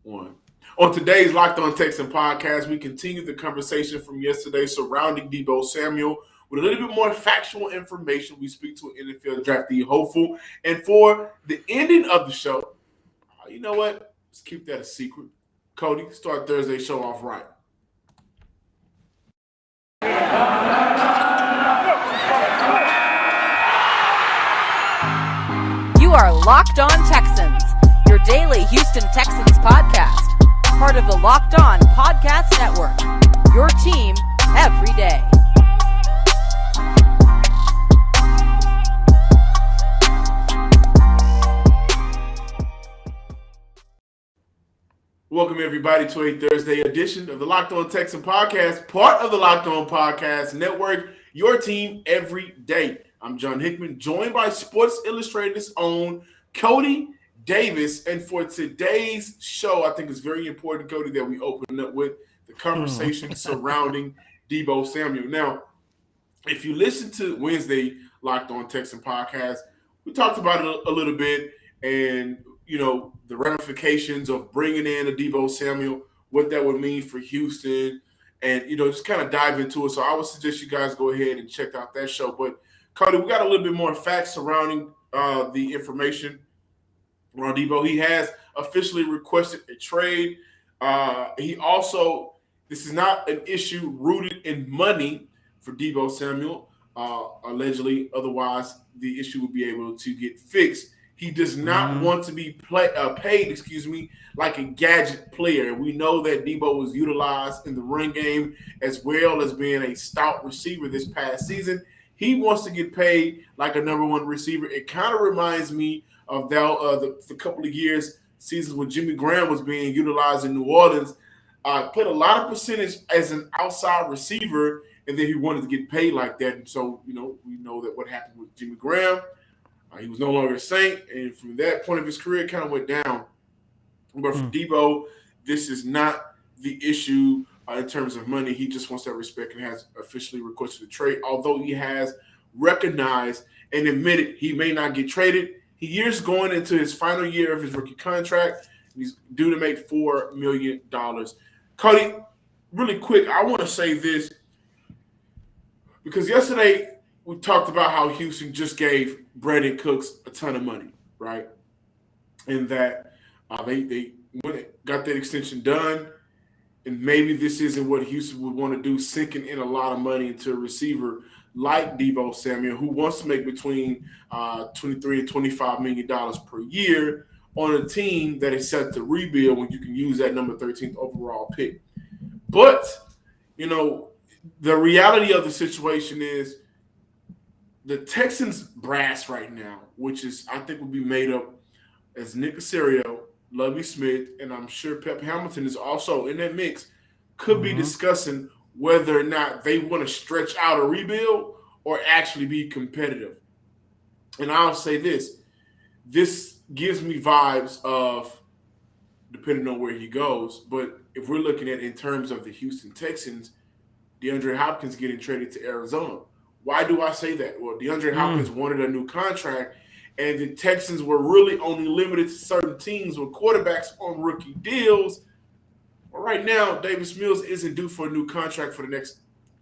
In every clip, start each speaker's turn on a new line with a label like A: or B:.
A: One. On today's Locked On Texan podcast, we continue the conversation from yesterday surrounding Deebo Samuel with a little bit more factual information. We speak to an NFL draftee hopeful. And for the ending of the show, you know what? Let's keep that a secret. Cody, start Thursday's show off right.
B: You are Locked On Texans, your daily Houston Texans podcast. Part of the Locked On Podcast Network, your team every day.
A: Welcome, everybody, to a Thursday edition of the Locked On Texan podcast, part of the Locked On Podcast Network, your team every day. I'm John Hickman, joined by Sports Illustrated's own Cody Davis. And for today's show, I think it's very important, Cody, that we open up with the conversation surrounding Deebo Samuel. Now, if you listen to Wednesday Locked On Texan podcast, we talked about it a little bit and, you know, the ramifications of bringing in a Deebo Samuel, what that would mean for Houston, and, you know, just kind of dive into it. So I would suggest you guys go ahead and check out that show. But, Cody, we got a little bit more facts surrounding the information around Deebo. He has officially requested a trade. He also, this is not an issue rooted in money for Deebo Samuel, allegedly. Otherwise, the issue would be able to get fixed. He does not want to be paid, like a gadget player. We know that Deebo was utilized in the run game as well as being a stout receiver this past season. He wants to get paid like a number one receiver. It kind of reminds me of the couple of seasons when Jimmy Graham was being utilized in New Orleans. Put a lot of percentage as an outside receiver, and then he wanted to get paid like that. And so, you know, we know that what happened with Jimmy Graham. He was no longer a Saint, and from that point of his career, it kind of went down. But for Deebo, this is not the issue in terms of money. He just wants that respect and has officially requested a trade, although he has recognized and admitted he may not get traded. He is going into his final year of his rookie contract. He's due to make $4 million. Cody, really quick, I want to say this because yesterday we talked about how Houston just gave Brandon Cooks a ton of money, right? And that they got that extension done, and maybe this isn't what Houston would want to do, sinking in a lot of money into a receiver like Deebo Samuel, who wants to make between $23 and $25 million per year on a team that is set to rebuild when you can use that number 13th overall pick. But, you know, the reality of the situation is the Texans brass right now, which is I think will be made up as Nick Caserio, Lovie Smith, and I'm sure Pep Hamilton is also in that mix, could be discussing whether or not they want to stretch out a rebuild or actually be competitive. And I'll say this gives me vibes of, depending on where he goes, but if we're looking at in terms of the Houston Texans, DeAndre Hopkins getting traded to Arizona. Why do I say that? Well, DeAndre Hopkins wanted a new contract, and the Texans were really only limited to certain teams with quarterbacks on rookie deals. Well, right now, Davis Mills isn't due for a new contract for the next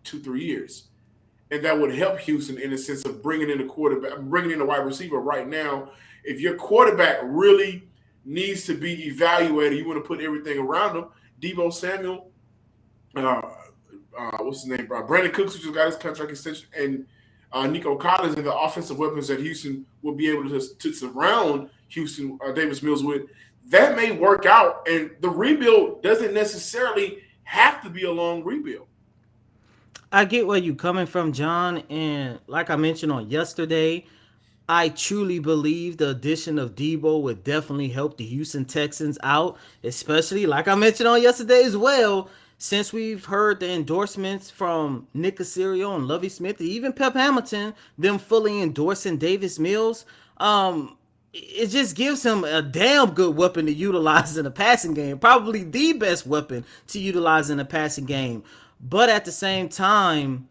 A: 2-3 years. And that would help Houston in the sense of bringing in a wide receiver right now. If your quarterback really needs to be evaluated, you want to put everything around him. Deebo Samuel, what's his name? Brandon Cooks, who just got his contract extension, and Nico Collins, and the offensive weapons that Houston will be able to surround Houston, Davis Mills with, that may work out. And the rebuild doesn't necessarily have to be a long rebuild.
C: I get where you're coming from, John. And like I mentioned on yesterday, I truly believe the addition of Deebo would definitely help the Houston Texans out, especially like I mentioned on yesterday as well. Since we've heard the endorsements from Nick Caserio and Lovie Smith, and even Pep Hamilton, them fully endorsing Davis Mills, it just gives him a damn good weapon to utilize in the passing game. Probably the best weapon to utilize in the passing game. But at the same time,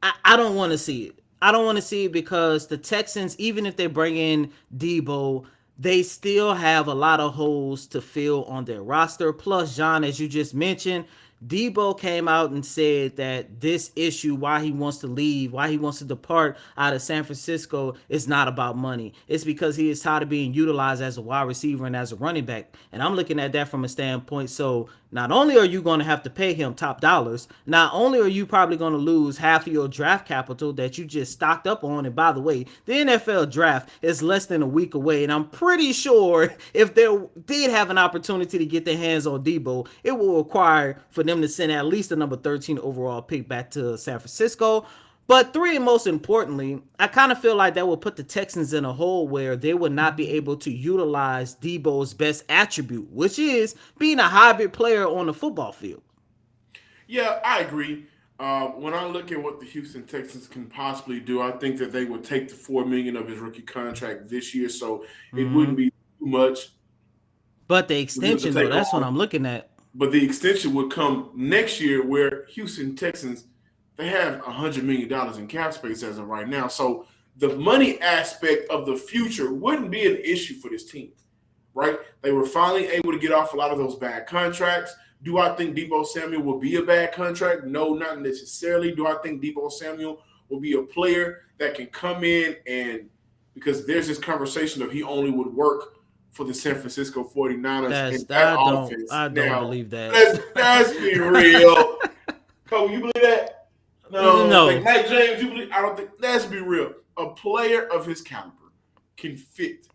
C: I don't want to see it. I don't want to see it because the Texans, even if they bring in Deebo, they still have a lot of holes to fill on their roster. Plus, John, as you just mentioned, Deebo came out and said that this issue, why he wants to leave, why he wants to depart out of San Francisco, is not about money. It's because he is tired of being utilized as a wide receiver and as a running back. And I'm looking at that from a standpoint. So not only are you going to have to pay him top dollars, not only are you probably going to lose half of your draft capital that you just stocked up on. And by the way, the NFL draft is less than a week away. And I'm pretty sure if they did have an opportunity to get their hands on Deebo, it will require for them to send at least a number 13 overall pick back to San Francisco. But three, and most importantly, I kind of feel like that will put the Texans in a hole where they would not be able to utilize Deebo's best attribute, which is being a hybrid player on the football field.
A: Yeah, I agree. When I look at what the Houston Texans can possibly do, I think that they would take the $4 million of his rookie contract this year, so it wouldn't be too much.
C: But the
A: for them to
C: extension, though,
A: take
C: that's what
A: on.
C: I'm looking at.
A: But the extension would come next year, where Houston Texans they have $100 million in cap space as of right now. So the money aspect of the future wouldn't be an issue for this team, right? They were finally able to get off a lot of those bad contracts. Do I think Deebo Samuel will be a bad contract? No, not necessarily. Do I think Deebo Samuel will be a player that can come in and because there's this conversation of he only would work for the San Francisco 49ers in that offense.
C: I don't
A: Now,
C: believe that.
A: let's be real. Cole, you believe that? No. Like Mike James, you believe? I don't think. Let's be real. A player of his caliber can fit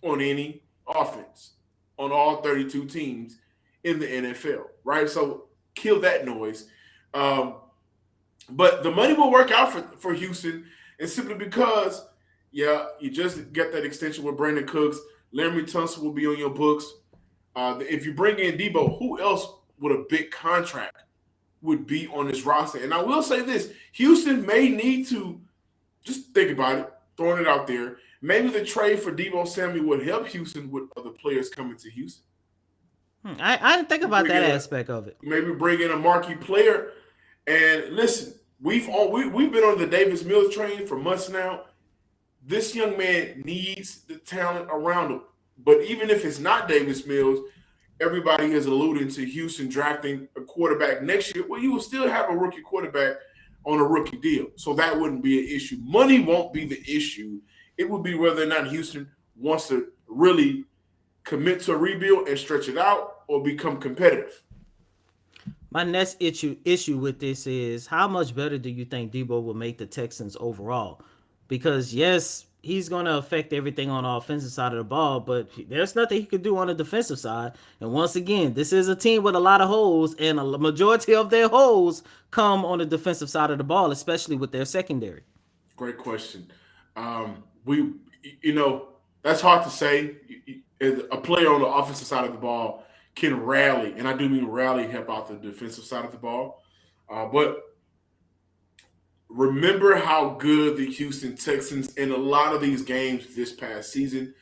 A: on any offense on all 32 teams in the NFL, right? So kill that noise. But the money will work out for Houston, and simply because, you just get that extension with Brandon Cooks. Laramie Tunsil will be on your books. If you bring in Deebo, who else with a big contract would be on this roster? And I will say this, Houston may need to just think about it, throwing it out there. Maybe the trade for Deebo Samuel would help Houston with other players coming to Houston.
C: I didn't think about that aspect of it.
A: Maybe bring in a marquee player. And listen, we've been on the Davis Mills train for months now. This young man needs the talent around him. But even if it's not Davis Mills, everybody is alluding to Houston drafting a quarterback next year. Well, you will still have a rookie quarterback on a rookie deal. So that wouldn't be an issue. Money won't be the issue. It would be whether or not Houston wants to really commit to a rebuild and stretch it out or become competitive.
C: My next issue with this is how much better do you think Deebo will make the Texans overall? Because yes, he's going to affect everything on the offensive side of the ball, but there's nothing he could do on the defensive side. And once again, this is a team with a lot of holes, and a majority of their holes come on the defensive side of the ball, especially with their secondary.
A: Great question. That's hard to say. A player on the offensive side of the ball can rally, and I do mean rally, help out the defensive side of the ball. But remember how good the Houston Texans in a lot of these games this past season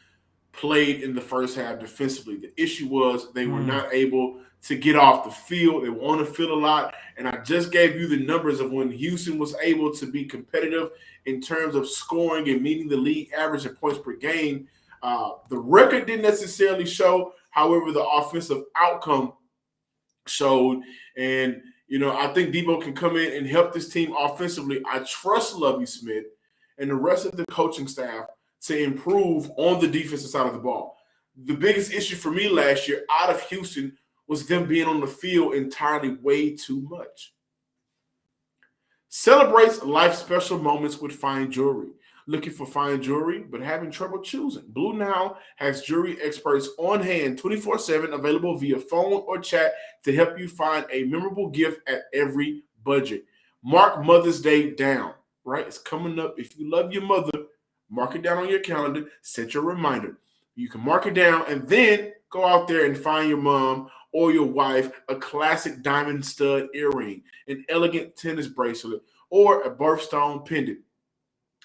A: played in the first half defensively. The issue was they were not able to get off the field. They were on the field a lot. And I just gave you the numbers of when Houston was able to be competitive in terms of scoring and meeting the league average in points per game. The record didn't necessarily show. However, the offensive outcome showed. And I think Deebo can come in and help this team offensively. I trust Lovie Smith and the rest of the coaching staff to improve on the defensive side of the ball. The biggest issue for me last year out of Houston was them being on the field entirely way too much. Celebrates life special moments with fine jewelry. Looking for fine jewelry but having trouble choosing? Blue Now has jewelry experts on hand 24/7, available via phone or chat to help you find a memorable gift at every budget. Mark Mother's Day down, right? It's coming up. If you love your mother, mark it down on your calendar, set your reminder. You can mark it down and then go out there and find your mom or your wife a classic diamond stud earring, an elegant tennis bracelet, or a birthstone pendant,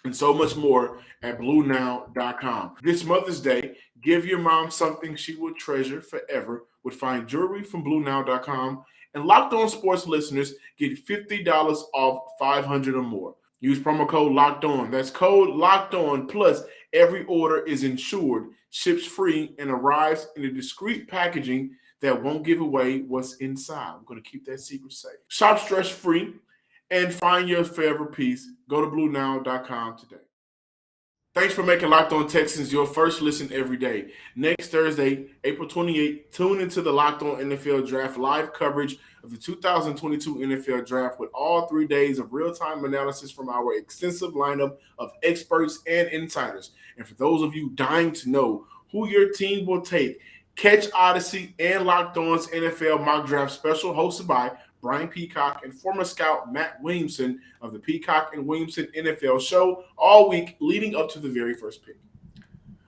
A: and so much more at BlueNow.com. This Mother's Day, give your mom something she will treasure forever with fine jewelry from BlueNow.com. And Locked On Sports listeners get $50 off $500 or more. Use promo code Locked On. That's code Locked On plus Every order is insured, ships free, and arrives in a discreet packaging that won't give away what's inside. I'm going to keep that secret safe. Shop stress free and find your favorite piece. Go to BlueNile.com today. Thanks for making Locked On Texans your first listen every day. Next Thursday, April 28th, tune into the Locked On NFL Draft live coverage of the 2022 NFL Draft with all 3 days of real-time analysis from our extensive lineup of experts and insiders. And for those of you dying to know who your team will take, catch Odyssey and Locked On's NFL Mock Draft Special hosted by Brian Peacock and former scout Matt Williamson of the Peacock and Williamson NFL show all week leading up to the very first pick.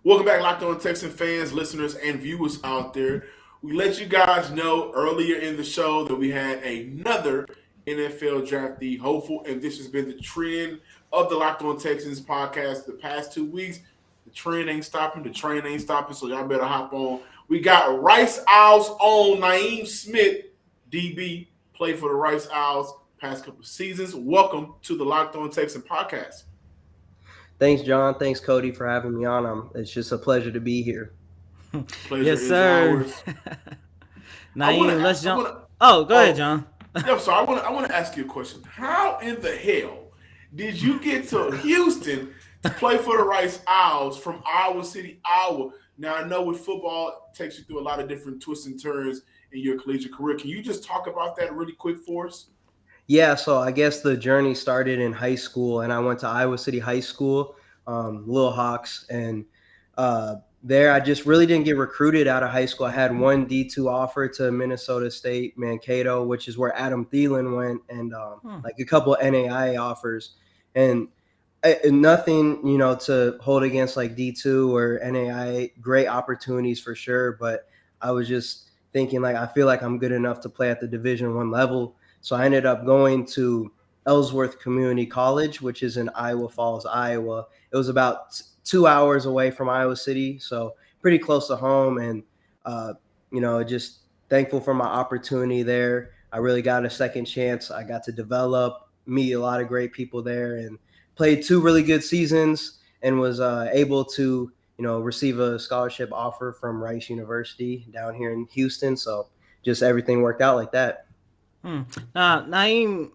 A: Welcome back, Locked On Texan fans, listeners, and viewers out there. We let you guys know earlier in the show that we had another NFL draftee hopeful, and this has been the trend of the Locked On Texans podcast the past 2 weeks. The trend ain't stopping, the train ain't stopping, so y'all better hop on. We got Rice Owls own Naeem Smith, DB, played for the Rice Owls past couple of seasons. Welcome to the Locked On Texan podcast.
D: Thanks, John. Thanks, Cody, for having me on. It's just a pleasure to be here.
A: Pleasure
C: Yes,
A: is
C: sir.
A: ours.
C: Naeem, let's jump. Go ahead, John.
A: So I want to ask you a question. How in the hell did you get to Houston to play for the Rice Owls from Iowa City, Iowa? Now, I know with football, it takes you through a lot of different twists and turns in your collegiate career. Can you just talk about that really quick for us?
D: Yeah, so I guess the journey started in high school, and I went to Iowa City High School, Little Hawks, and there I just really didn't get recruited out of high school. I had one D2 offer to Minnesota State, Mankato, which is where Adam Thielen went, and like a couple of NAIA offers, and nothing, to hold against like D2 or NAIA, great opportunities for sure, but I was just thinking like I feel like I'm good enough to play at the Division I level. So I ended up going to Ellsworth Community College, which is in Iowa Falls, Iowa. It was about 2 hours away from Iowa City, so pretty close to home. And, just thankful for my opportunity there. I really got a second chance. I got to develop, meet a lot of great people there, and played 2 really good seasons and was able to receive a scholarship offer from Rice University down here in Houston. So just everything worked out like that.
C: Naeem,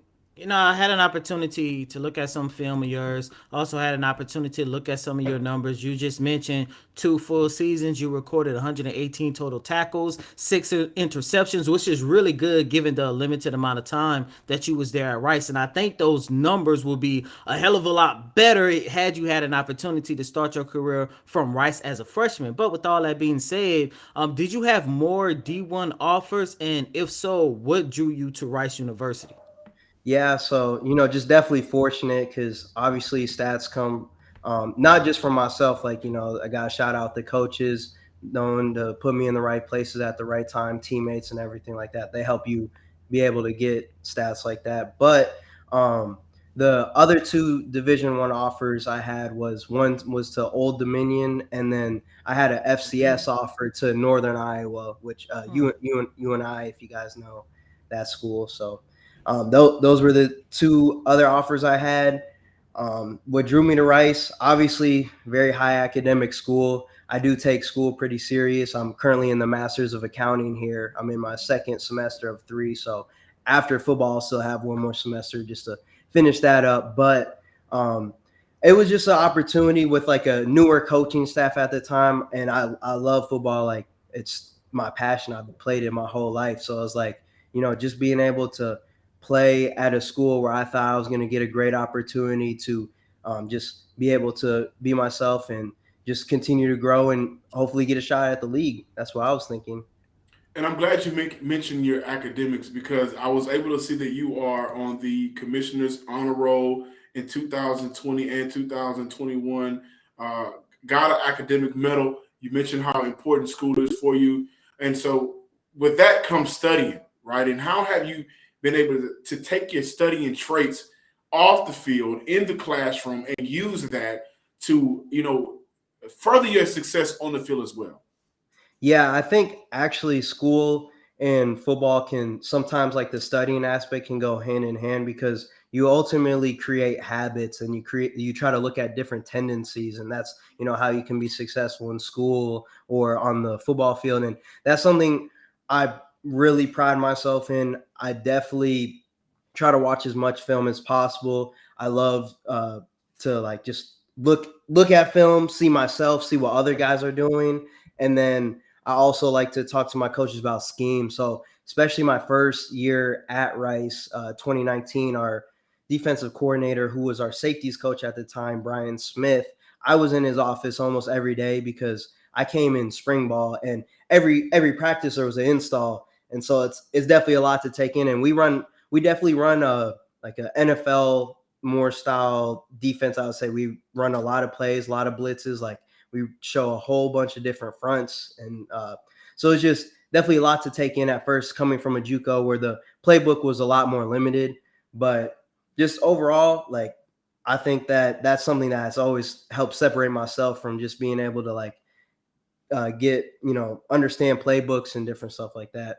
C: I had an opportunity to look at some film of yours. Also had an opportunity to look at some of your numbers. You just mentioned 2 full seasons. You recorded 118 total tackles, 6 interceptions, which is really good given the limited amount of time that you was there at Rice. And I think those numbers will be a hell of a lot better had you had an opportunity to start your career from Rice as a freshman. But with all that being said, did you have more D1 offers? And if so, what drew you to Rice University?
D: Yeah, so just definitely fortunate because obviously stats come not just from myself. Like I got to shout out the coaches, knowing to put me in the right places at the right time, teammates and everything like that. They help you be able to get stats like that. But the other 2 Division I offers I had one was to Old Dominion, and then I had an FCS offer to Northern Iowa, which UNI, if you guys know that school. So. Those were the 2 other offers I had. What drew me to Rice, obviously, very high academic school. I do take school pretty serious. I'm currently in the Masters of Accounting here. I'm in my 2nd semester of 3. So after football, I'll still have one more semester just to finish that up. But it was just an opportunity with like a newer coaching staff at the time. And I love football. Like it's my passion. I've played it my whole life. So I was like, just being able to play at a school where I thought I was going to get a great opportunity to just be able to be myself and just continue to grow and hopefully get a shot at the league. That's what I was thinking.
A: And I'm glad you mentioned your academics because I was able to see that you are on the Commissioner's Honor Roll in 2020 and 2021. Got an academic medal. You mentioned how important school is for you. And so with that comes studying, right? And how have you been able to take your studying traits off the field in the classroom and use that to, further your success on the field as well?
D: Yeah, I think actually school and football can sometimes, like the studying aspect can go hand in hand because, you ultimately create habits, and you try to look at different tendencies, and that's, how you can be successful in school or on the football field. And that's something I really pride myself in. I definitely try to watch as much film as possible. I love to like just look at film, see myself, see what other guys are doing, and then I also like to talk to my coaches about scheme. So especially my first year at Rice, 2019, our defensive coordinator, who was our safeties coach at the time, Brian Smith, I was in his office almost every day because I came in spring ball, and every practice there was an install, and so it's definitely a lot to take in. And we definitely run a like a NFL more style defense. I would say we run a lot of plays, a lot of blitzes. Like we show a whole bunch of different fronts, and so it's just definitely a lot to take in at first, coming from a JUCO where the playbook was a lot more limited. But just overall, like I think that's something that has always helped separate myself from just being able to like get understand playbooks and different stuff like that.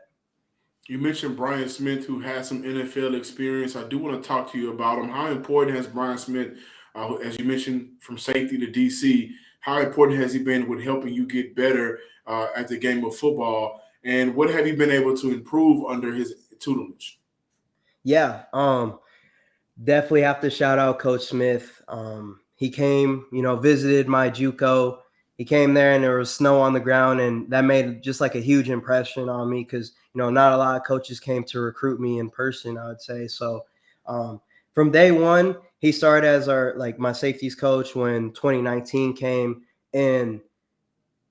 A: You mentioned Brian Smith, who has some NFL experience. I do want to talk to you about him. How important has Brian Smith, as you mentioned, from safety to DC, how important has he been with helping you get better at the game of football? And what have you been able to improve under his tutelage?
D: Yeah, definitely have to shout out Coach Smith. He came, visited my JUCO. He came there and there was snow on the ground, and that made just like a huge impression on me because, not a lot of coaches came to recruit me in person, I would say. So from day one, he started as my safeties coach when 2019 came. And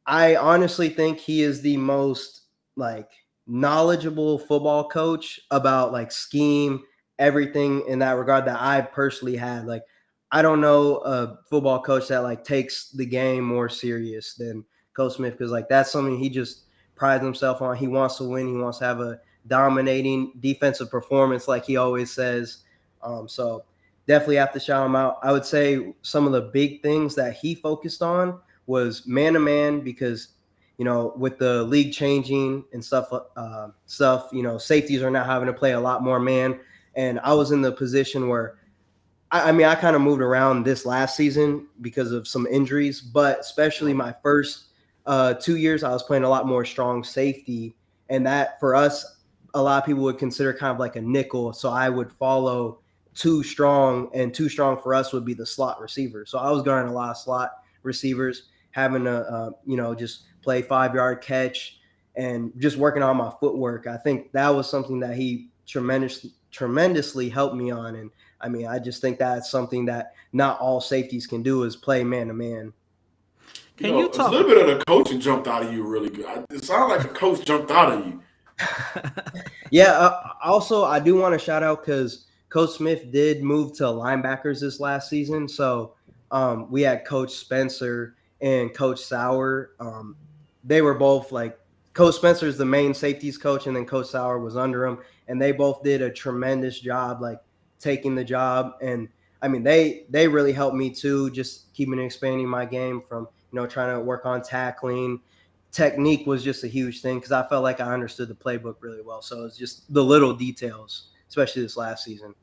D: I honestly think he is the most like knowledgeable football coach about like scheme, everything in that regard that I've personally had. Like, I don't know a football coach that like takes the game more serious than Coach Smith, because like that's something he just prides himself on. He wants to win. He wants to have a dominating defensive performance, like he always says. So definitely have to shout him out. I would say some of the big things that he focused on was man to man, because with the league changing and stuff, safeties are now having to play a lot more man. And I was in the position where I kind of moved around this last season because of some injuries, but especially my first 2 years, I was playing a lot more strong safety. And that for us, a lot of people would consider kind of like a nickel. So I would follow too strong, and too strong for us would be the slot receiver. So I was guarding a lot of slot receivers, having to, just play 5-yard catch and just working on my footwork. I think that was something that he tremendously helped me on. And I just think that's something that not all safeties can do, is play man to man.
C: Can you
A: It's a
C: talk?
A: little bit of the coaching jumped out of you really good. It sounds like a coach jumped out of you.
D: Yeah. Also, I do want to shout out because Coach Smith did move to linebackers this last season. So we had Coach Spencer and Coach Sauer. They were both like, Coach Spencer is the main safeties coach, and then Coach Sauer was under him, and they both did a tremendous job, like taking the job. And they really helped me too, just keeping expanding my game from trying to work on tackling. Technique was just a huge thing because I felt like I understood the playbook really well. So it's just the little details, especially this last season.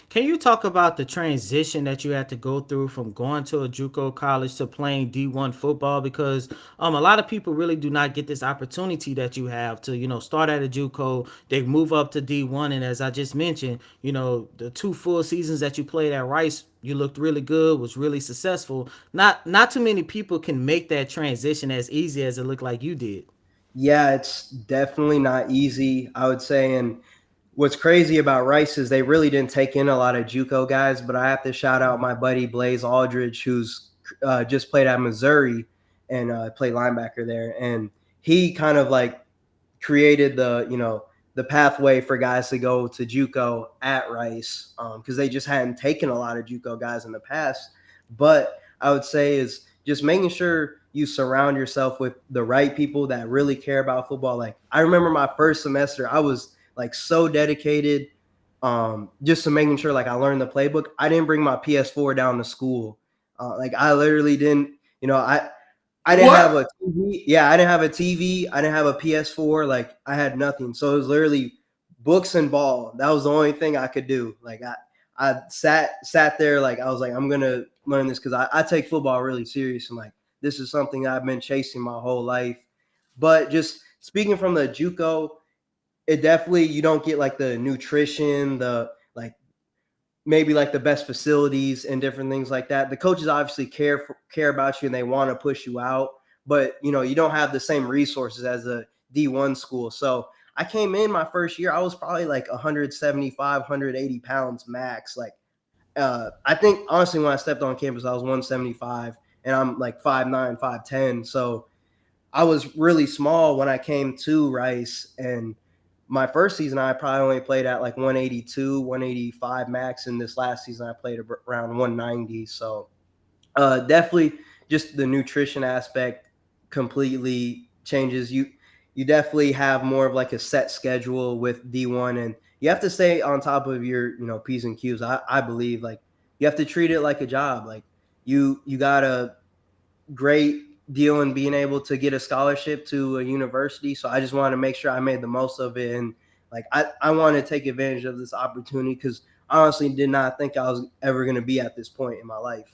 C: Can you talk about the transition that you had to go through from going to a JUCO college to playing D1 football? Because a lot of people really do not get this opportunity that you have to, start at a JUCO, they move up to D1, and as I just mentioned, the 2 full seasons that you played at Rice, you looked really good, was really successful. Not too many people can make that transition as easy as it looked like you did.
D: Yeah, it's definitely not easy, I would say. And what's crazy about Rice is they really didn't take in a lot of JUCO guys, but I have to shout out my buddy Blaze Aldridge, who's just played at Missouri and played linebacker there. And he kind of like created the pathway for guys to go to JUCO at Rice, because they just hadn't taken a lot of JUCO guys in the past. But I would say is just making sure you surround yourself with the right people that really care about football. Like I remember my first semester, I was like so dedicated, just to making sure like I learned the playbook. I didn't bring my PS4 down to school. Like I literally didn't, I didn't have a TV. Yeah, I didn't have a TV. I didn't have a PS4. Like I had nothing. So it was literally books and ball. That was the only thing I could do. Like I sat there, like, I was like, I'm gonna learn this because I take football really serious, and like this is something I've been chasing my whole life. But just speaking from the JUCO, it definitely, you don't get like the nutrition, the like maybe like the best facilities and different things like that. The coaches obviously care about you and they want to push you out, but you don't have the same resources as a D1 school. So I came in my first year, I was probably like 175, 180 pounds max. Like I think honestly, when I stepped on campus, I was 175, and I'm like 5'9", 5'10". So I was really small when I came to Rice, and my first season I probably only played at like 182, 185 max, and this last season I played around 190. So definitely just the nutrition aspect completely changes. You definitely have more of like a set schedule with D1, and you have to stay on top of your P's and Q's. I believe like you have to treat it like a job. Like you got a great deal in being able to get a scholarship to a university. So I just wanted to make sure I made the most of it. And like, I want to take advantage of this opportunity because I honestly did not think I was ever going to be at this point in my life.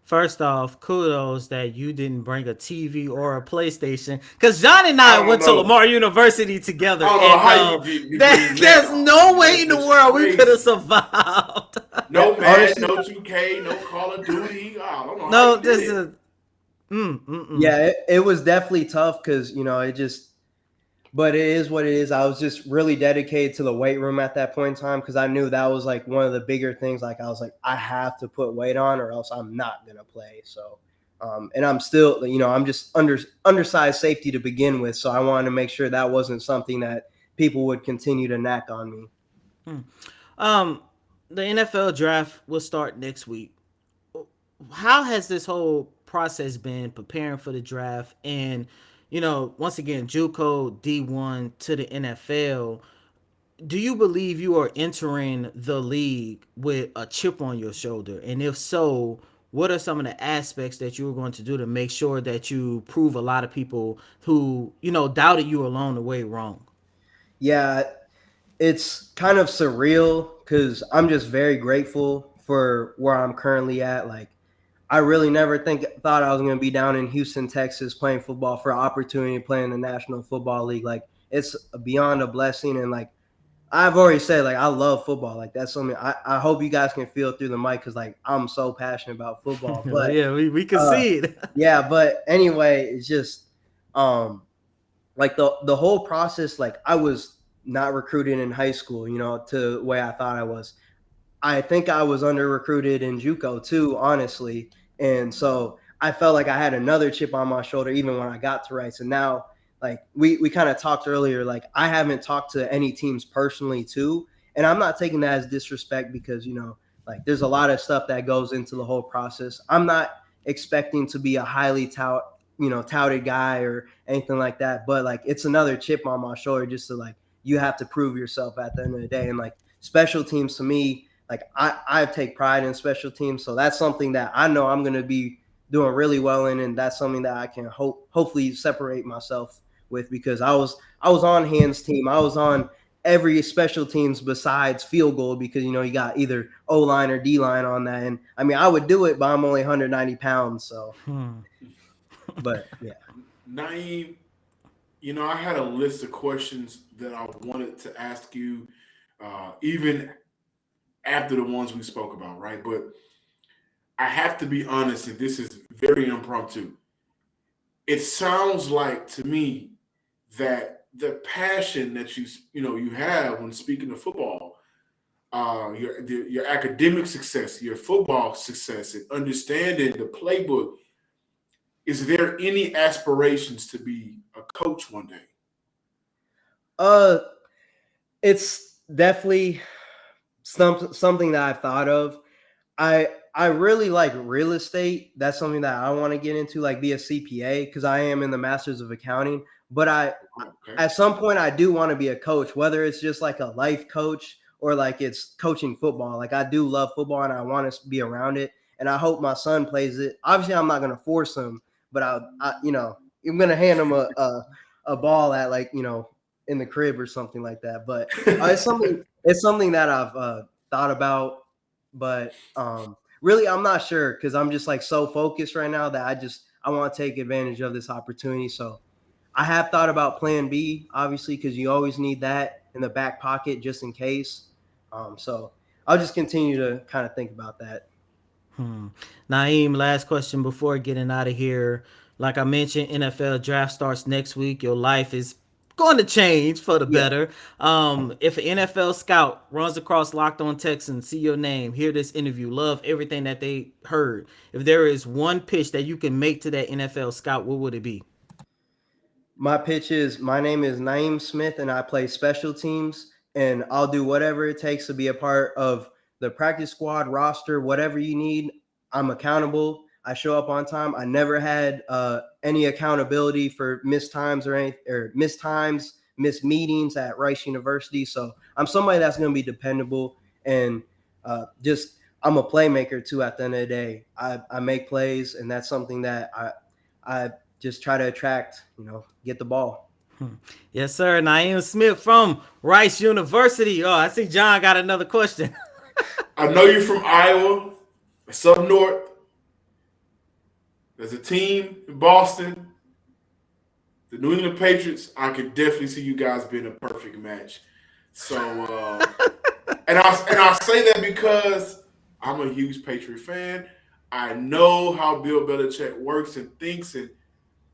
C: First off, kudos that you didn't bring a TV or a PlayStation, because John and I went to Lamar University together.
A: I don't know how you be
C: there's no way in the world we could have survived.
A: No Madden, no 2K, no Call of Duty. I don't know. No, this is.
D: Yeah, it was definitely tough because but it is what it is. I was just really dedicated to the weight room at that point in time because I knew that was like one of the bigger things. Like I was like, I have to put weight on or else I'm not gonna play. So, and I'm still, I'm just undersized safety to begin with. So I wanted to make sure that wasn't something that people would continue to knack on me.
C: The NFL draft will start next week. How has this whole process been preparing for the draft? And once again, JUCO D1 to the NFL. Do you believe you are entering the league with a chip on your shoulder? And if so, what are some of the aspects that you're going to do to make sure that you prove a lot of people who, doubted you along the way wrong?
D: Yeah, it's kind of surreal because I'm just very grateful for where I'm currently at. Like, I really never thought I was going to be down in Houston, Texas, playing football for an opportunity to play in the National Football League. Like, it's beyond a blessing. And like I've already said, like, I love football. Like, that's something I hope you guys can feel through the mic because like I'm so passionate about football. But
C: yeah, we can see it.
D: Yeah, but anyway, it's just like the whole process. Like, I was not recruited in high school, to the way I thought I was. I think I was under recruited in JUCO too, honestly. And so I felt like I had another chip on my shoulder even when I got to Rice. And now, like we kind of talked earlier, like I haven't talked to any teams personally too. And I'm not taking that as disrespect because, like there's a lot of stuff that goes into the whole process. I'm not expecting to be a highly touted guy or anything like that. But like it's another chip on my shoulder just to like you have to prove yourself at the end of the day. And like special teams to me, like I take pride in special teams. So that's something that I know I'm going to be doing really well in. And that's something that I can hopefully separate myself with because I was on Hans' team. I was on every special teams besides field goal because, you got either O-line or D-line on that. And I mean, I would do it, but I'm only 190 pounds. So, but yeah.
A: Naeem, I had a list of questions that I wanted to ask you, even after the ones we spoke about, right? But I have to be honest, and this is very impromptu. It sounds like to me that the passion that you have when speaking of football, your academic success, your football success, and understanding the playbook. Is there any aspirations to be a coach one day?
D: It's definitely something that I've thought of. I really like real estate. That's something that I want to get into, like be a CPA because I am in the Masters of Accounting. But at some point I do want to be a coach, whether it's just like a life coach or like it's coaching football. Like I do love football and I want to be around it. And I hope my son plays it. Obviously, I'm not going to force him, but I'm going to hand him a ball at in the crib or something like that. But it's something that I've thought about, but really I'm not sure because I'm just like so focused right now that I want to take advantage of this opportunity. So I have thought about plan B, obviously, because you always need that in the back pocket just in case. So I'll just continue to kind of think about that.
C: Naeem, last question before getting out of here. Like I mentioned, NFL draft starts next week. Your life is going to change for the
D: Yeah.
C: better. If an NFL scout runs across Locked On Texans, see your name, hear this interview, love everything that they heard. If there is one pitch that you can make to that NFL scout, what would it be?
D: My pitch is my name is Naeem Smith and I play special teams and I'll do whatever it takes to be a part of the practice squad roster, whatever you need. I'm accountable. I show up on time. I never had any accountability for missed times or missed times, missed meetings at Rice University. So I'm somebody that's going to be dependable and just I'm a playmaker too. At the end of the day, I make plays and that's something that I just try to attract, get the ball.
C: Yes, sir. Naeem Smith from Rice University. Oh, I see John got another question.
A: I know you're from Iowa. It's up north. There's a team in Boston, the New England Patriots. I could definitely see you guys being a perfect match. So, and I say that because I'm a huge Patriot fan. I know how Bill Belichick works and thinks, and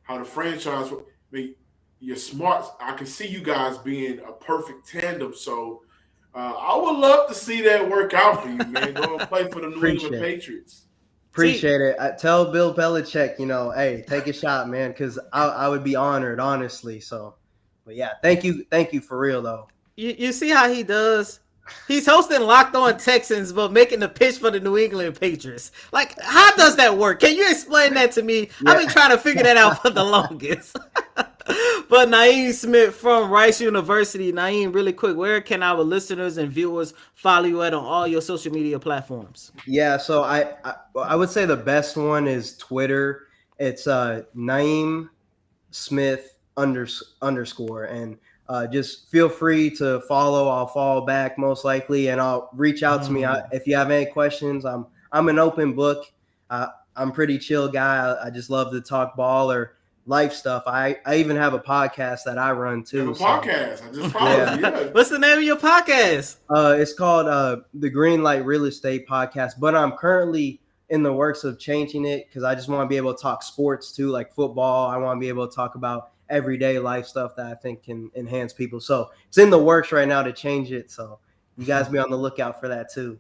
A: how the franchise. I mean, you're smart. I can see you guys being a perfect tandem. So, I would love to see that work out for you, man. Go and play for the New England Patriots.
D: Appreciate it. I tell Bill Belichick, hey, take a shot, man, because I would be honored, honestly. So, but yeah, thank you for real though.
C: You see how he does? He's hosting Locked On Texans, but making the pitch for the New England Patriots. Like, how does that work? Can you explain that to me? Yeah. I've been trying to figure that out for the longest. But Naeem Smith from Rice University. Naeem, really quick, where can our listeners and viewers follow you at on all your social media platforms?
D: Yeah, so I would say the best one is Twitter. It's Naeem Smith underscore, and just feel free to follow. I'll follow back most likely, and I'll reach out to me if you have any questions. I'm an open book. I'm pretty chill guy. I just love to talk ball or life stuff. I even have a podcast that I run too.
A: You have a podcast. I just followed you. Yeah.
C: What's the name of your podcast?
D: It's called the Green Light Real Estate Podcast, but I'm currently in the works of changing it because I just want to be able to talk sports too, like football. I want to be able to talk about everyday life stuff that I think can enhance people. So it's in the works right now to change it. So you guys be on the lookout for that too.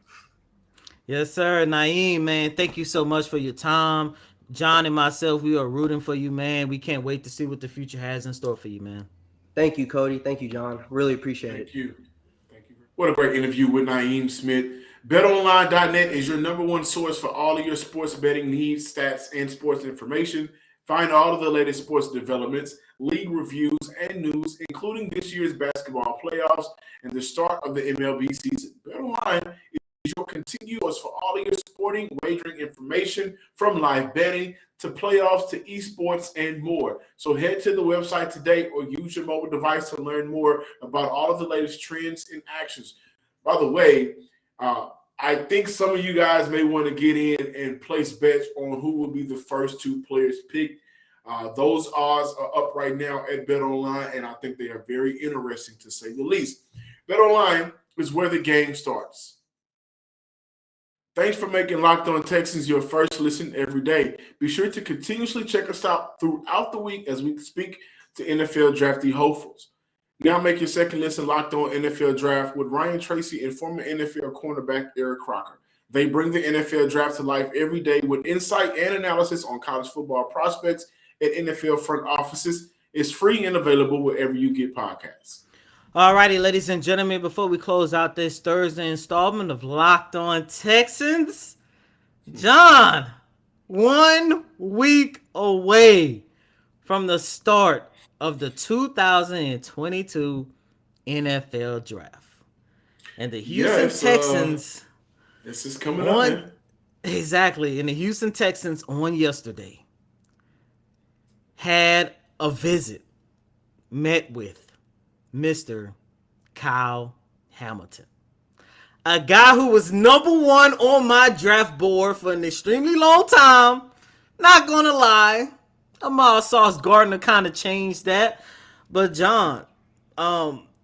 C: Yes, sir. Naeem, man, thank you so much for your time. John and myself, we are rooting for you, man. We can't wait to see what the future has in store for you, man.
D: Thank you, Cody. Thank you, John. Really appreciate it.
A: Thank you. What a great interview with Naeem Smith. BetOnline.net is your number one source for all of your sports betting needs, stats, and sports information. Find all of the latest sports developments, league reviews, and news, including this year's basketball playoffs and the start of the MLB season. BetOnline is your continuous for all of your sporting wagering information, from live betting to playoffs to esports and more. So head to the website today or use your mobile device to learn more about all of the latest trends and actions. By the way, I think some of you guys may want to get in and place bets on who will be the first two players picked. Those odds are up right now at BetOnline, and I think they are very interesting to say the least. BetOnline is where the game starts. Thanks for making Locked On Texans your first listen every day. Be sure to continuously check us out throughout the week as we speak to NFL draftee hopefuls. Now make your second listen Locked On NFL Draft with Ryan Tracy and former NFL cornerback Eric Crocker. They bring the NFL Draft to life every day with insight and analysis on college football prospects at NFL front offices. It's free and available wherever you get podcasts.
C: All righty, ladies and gentlemen, before we close out this Thursday installment of Locked On Texans, John, 1 week away from the start of the 2022 NFL Draft. And the Houston Texans...
A: this is coming up, man.
C: Exactly. And the Houston Texans on yesterday had a visit, met with Mr. Kyle Hamilton. A guy who was number one on my draft board for an extremely long time. Not gonna lie. Amara Sauce Gardner kind of changed that. But John,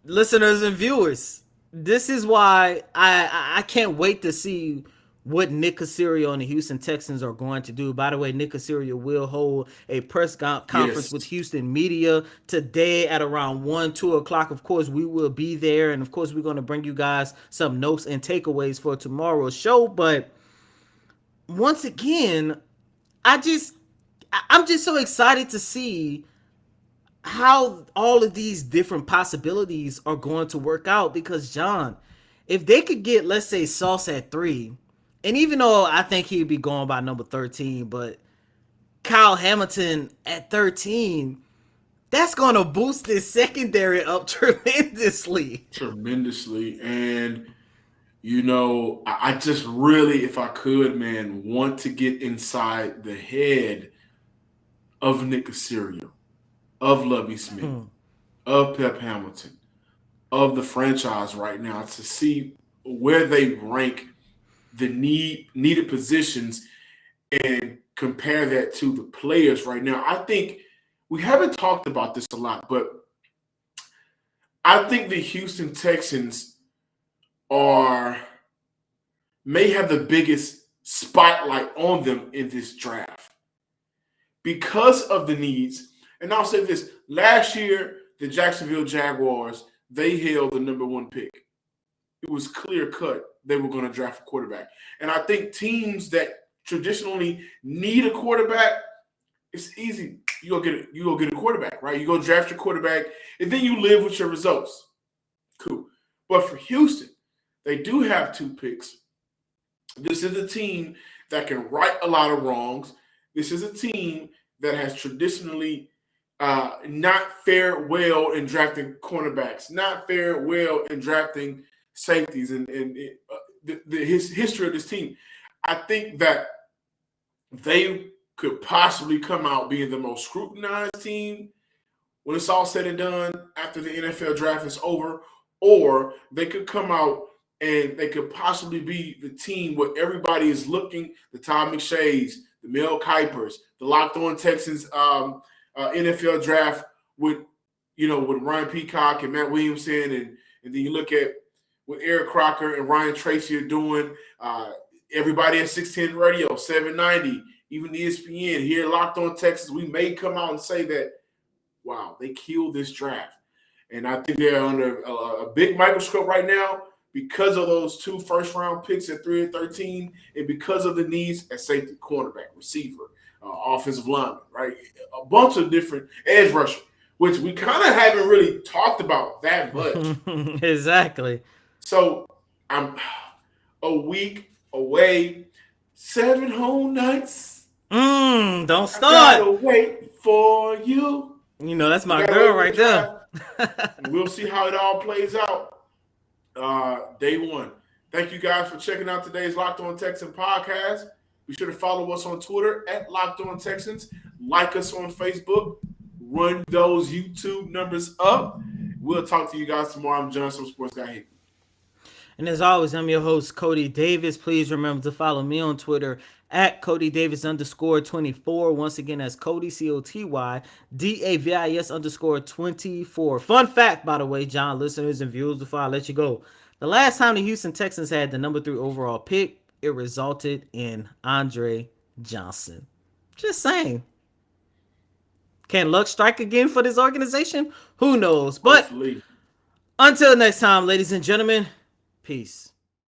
C: listeners and viewers, this is why I can't wait to see what Nick Caserio and the Houston Texans are going to do. By the way, Nick Caserio will hold a press conference
A: Yes.
C: with Houston media today at around 1, 2 o'clock. Of course, we will be there. And of course, we're going to bring you guys some notes and takeaways for tomorrow's show. But once again, I'm just so excited to see how all of these different possibilities are going to work out because John, if they could get, let's say, Sauce at 3, and even though I think he'd be going by number 13, but Kyle Hamilton at 13, that's going to boost this secondary up tremendously.
A: Tremendously. And, I just really, if I could, man, want to get inside the head of Nick Caserio, of Lovie Smith, of Pep Hamilton, of the franchise right now to see where they rank the needed positions and compare that to the players right now. I think we haven't talked about this a lot, but I think the Houston Texans may have the biggest spotlight on them in this draft because of the needs. And I'll say this, last year, the Jacksonville Jaguars, they held the number 1 pick. It was clear cut they were going to draft a quarterback. And I think teams that traditionally need a quarterback, it's easy. You go get a quarterback, right? You go draft your quarterback, and then you live with your results. Cool. But for Houston, they do have 2 picks. This is a team that can right a lot of wrongs. This is a team that has traditionally not fared well in drafting cornerbacks, not fared well in drafting safeties, and his history of this team. I think that they could possibly come out being the most scrutinized team when it's all said and done after the NFL draft is over, or they could come out and they could possibly be the team where everybody is looking, the Todd McShays, the Mel Kipers, the Locked On Texans NFL draft with Ryan Peacock and Matt Williamson, and then you look at what Eric Crocker and Ryan Tracy are doing, everybody at 610 Radio, 790, even ESPN here, Locked On Texas, we may come out and say that, wow, they killed this draft. And I think they're under a big microscope right now because of those 2 first-round picks at 3 and 13, and because of the needs at safety, cornerback, receiver, offensive lineman, right? A bunch of different edge rusher, which we kind of haven't really talked about that much.
C: Exactly.
A: So I'm a week away, 7 whole nights.
C: Don't start.
A: I gotta wait for you.
C: That's my girl right there.
A: We'll see how it all plays out. Day 1. Thank you guys for checking out today's Locked On Texans podcast. Be sure to follow us on Twitter at Locked On Texans. Like us on Facebook. Run those YouTube numbers up. We'll talk to you guys tomorrow. I'm John, some sports guy here.
C: And as always, I'm your host, Cody Davis. Please remember to follow me on Twitter at CodyDavis_24. Once again, that's Cody, CotyDavis _24. Fun fact, by the way, John, listeners and viewers, before I let you go. The last time the Houston Texans had the number 3 overall pick, it resulted in Andre Johnson. Just saying. Can luck strike again for this organization? Who knows? But
A: Hopefully.
C: until next time, ladies and gentlemen, peace.